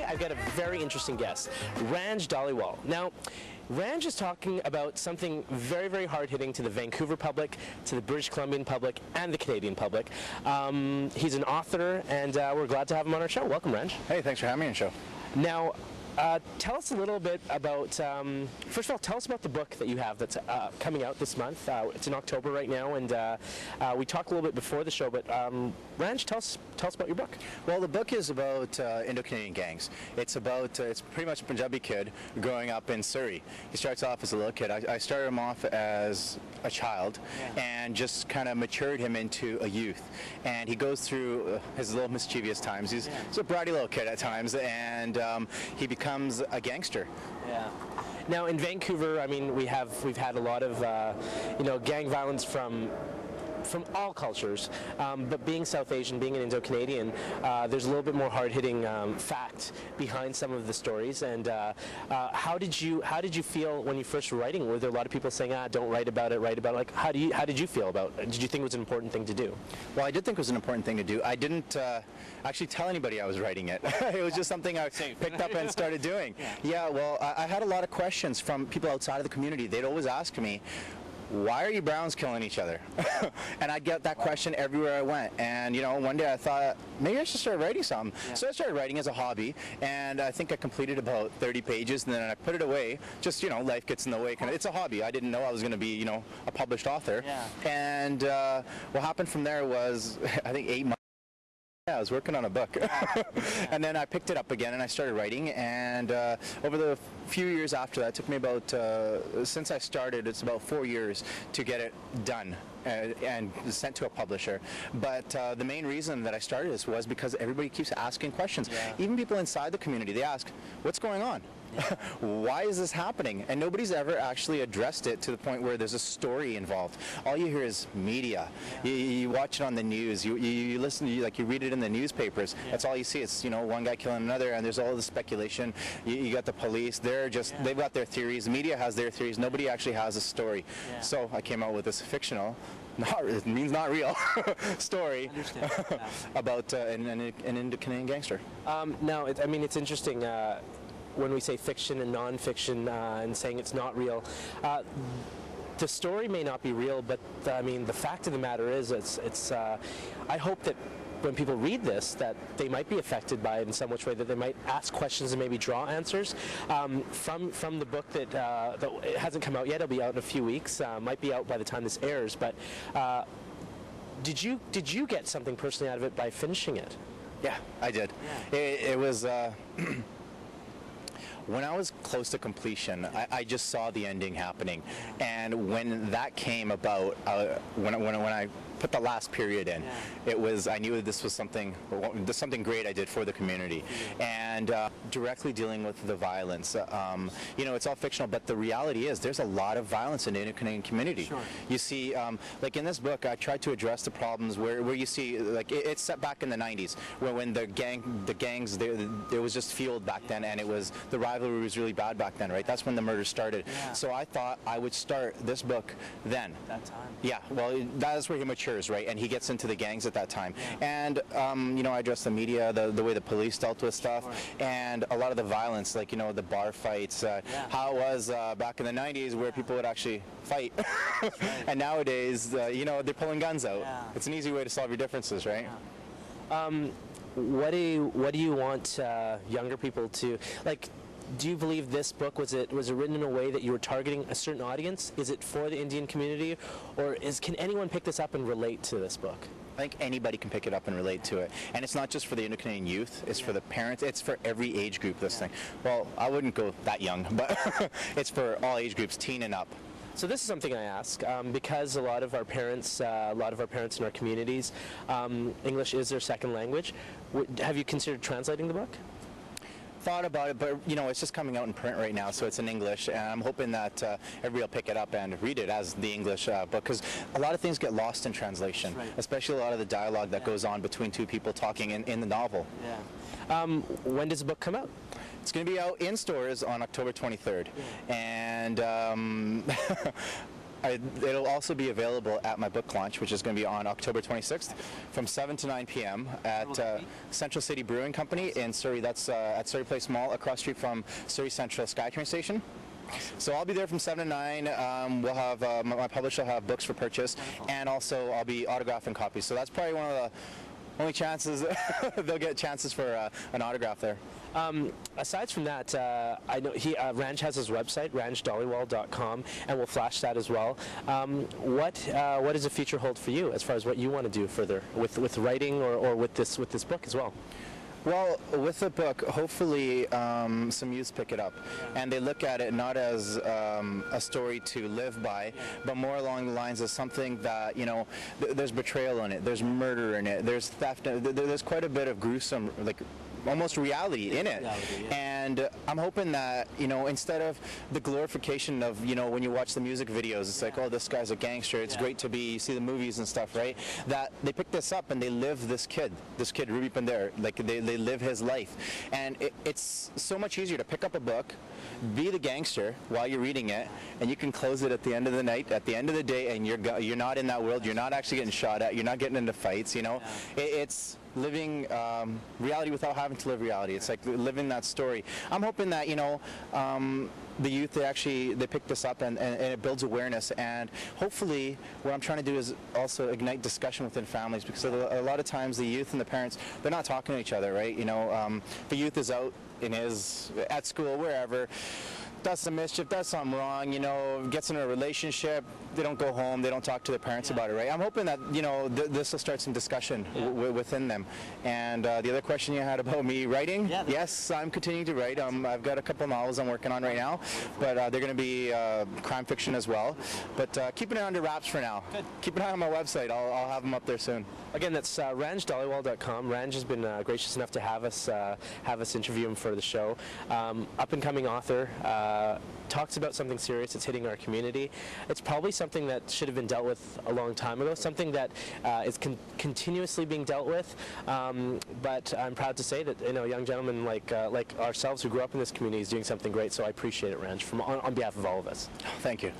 I've got a very interesting guest, Ranj Dhaliwal. Now, Ranj is talking about something very, very hard-hitting to the Vancouver public, to the British Columbian public, and the Canadian public. He's an author, and we're glad to have him on our show. Welcome, Ranj. Hey, thanks for having me on the show. Now, tell us a little bit about, first of all, tell us about the book that you have that's coming out this month. It's in October right now, and we talked a little bit before the show, but Ranj, tell us about your book. Well, the book is about Indo-Canadian gangs. It's about, it's pretty much a Punjabi kid growing up in Surrey. He starts off as a little kid. I started him off as a child and just kind of matured him into a youth. And he goes through his little mischievous times. He's a bratty little kid at times, and he becomes a gangster. Yeah. Now in Vancouver, I mean, we've had a lot of gang violence from all cultures, but being South Asian, being an Indo-Canadian, there's a little bit more hard-hitting fact behind some of the stories. And how did you feel when you first were writing? Were there a lot of people saying, don't write about it, write about it? Like, how did you feel about it? Did you think it was an important thing to do? Well, I did think it was an important thing to do. I didn't actually tell anybody I was writing it. It was just something I picked up and started doing. Yeah, well, I had a lot of questions from people outside of the community. They'd always ask me, why are you Browns killing each other? And I'd get that question everywhere I went. And, you know, one day I thought, maybe I should start writing something. Yeah. So I started writing as a hobby, and I think I completed about 30 pages, and then I put it away. Just, you know, life gets in the way. It's a hobby. I didn't know I was going to be, you know, a published author. Yeah. And what happened from there was, I think 8 months. Yeah, I was working on a book. And then I picked it up again and I started writing, and over the few years after that, it took me about, since I started, it's about 4 years to get it done and sent to a publisher. But the main reason that I started this was because everybody keeps asking questions. Yeah. Even people inside the community, they ask, what's going on? Yeah. Why is this happening? And nobody's ever actually addressed it to the point where there's a story involved. All you hear is media. Yeah. You watch it on the news. You listen. You read it in the newspapers. Yeah. That's all you see. It's, you know, one guy killing another, and there's all this speculation. You got the police. They've got their theories. The media has their theories. Nobody actually has a story. Yeah. So I came out with this fictional, it means not real, story about an Indo-Canadian gangster. Now, I mean, it's interesting. When we say fiction and non-fiction and saying it's not real, the story may not be real, but I mean the fact of the matter is, I hope that when people read this, that they might be affected by it in some which way, that they might ask questions and maybe draw answers from the book that it hasn't come out yet. It'll be out in a few weeks. Might be out by the time this airs. But did you get something personally out of it by finishing it? Yeah, I did. Yeah. It was. When I was close to completion, I just saw the ending happening, and when that came about, when I put the last period in, I knew this was something great I did for the community, and directly dealing with the violence. You know, it's all fictional, but the reality is there's a lot of violence in the Indo-Canadian community. Sure. You see, like in this book, I tried to address the problems where you see, like it's set back in the 90s, when the gangs, it was just fueled back then, and it was the rivalry was really bad back then, right? That's when the murder started. Yeah. So I thought I would start this book then. That time. Yeah, well, that's where he matures, right? And he gets into the gangs at that time. Yeah. And, you know, I addressed the media, the way the police dealt with stuff, and a lot of the violence, like, you know, the bar fights, how it was back in the 90s where people would actually fight. And nowadays, you know, they're pulling guns out. Yeah. It's an easy way to solve your differences, right? Yeah. What do you want younger people to, like, do you believe this book, was it written in a way that you were targeting a certain audience? Is it for the Indian community, or can anyone pick this up and relate to this book? I think anybody can pick it up and relate to it. And it's not just for the Indo-Canadian youth, it's for the parents, it's for every age group, this thing. Well, I wouldn't go that young, but it's for all age groups, teen and up. So this is something I ask because a lot of our parents in our communities, English is their second language. Have you considered translating the book? Thought about it, but you know, it's just coming out in print right now, so it's in English, and I'm hoping that everybody will pick it up and read it as the English book, because a lot of things get lost in translation, especially a lot of the dialogue that goes on between two people talking in the novel. Yeah. When does the book come out? It's going to be out in stores on October 23rd, and It'll also be available at my book launch, which is going to be on October 26th from 7 to 9 p.m. at Central City Brewing Company in Surrey. That's at Surrey Place Mall, across the street from Surrey Central SkyTrain Station. So I'll be there from 7 to 9. We'll have my publisher will have books for purchase, and also I'll be autographing copies. So that's probably one of the only chances they'll get chances for an autograph there. Aside from that, I know Ranj has his website, ranjdhaliwal.com, and we'll flash that as well. What does the future hold for you as far as what you want to do further with writing or with this book as well? Well, with the book, hopefully some youths pick it up, and they look at it not as a story to live by, but more along the lines of something that, you know, there's betrayal in it, there's murder in it, there's theft, there's quite a bit of gruesome, like, almost reality in it. And I'm hoping that, you know, instead of the glorification of, you know, when you watch the music videos, it's like, oh, this guy's a gangster, it's great to be, you see the movies and stuff, right? That they pick this up and they live this kid, Ruby Pandera, like they live his life. And it's so much easier to pick up a book, be the gangster while you're reading it, and you can close it at the end of the night, at the end of the day, and you're not in that world, you're not actually getting shot at, you're not getting into fights, you know? It's living reality without having to live reality. It's like living that story. I'm hoping that, you know, the youth, they pick this up and it builds awareness, and hopefully what I'm trying to do is also ignite discussion within families, because a lot of times the youth and the parents, they're not talking to each other, right? You know, the youth is out at school, wherever, does some mischief, does something wrong, you know, gets in a relationship, they don't go home, they don't talk to their parents about it, right? I'm hoping that, you know, this will start some discussion within them. And the other question you had about me writing, yes, I'm continuing to write. I've got a couple novels I'm working on right now, but they're going to be crime fiction as well. But keeping it under wraps for now. Good. Keep an eye on my website. I'll have them up there soon. Again, that's ranjdhaliwal.com. Ranj has been gracious enough to have us interview him for the show. Up-and-coming author. Talks about something serious that's hitting our community. It's probably something that should have been dealt with a long time ago, something that is continuously being dealt with, but I'm proud to say that, you know, a young gentleman like ourselves who grew up in this community is doing something great, so I appreciate it, Ranj, on behalf of all of us. Thank you.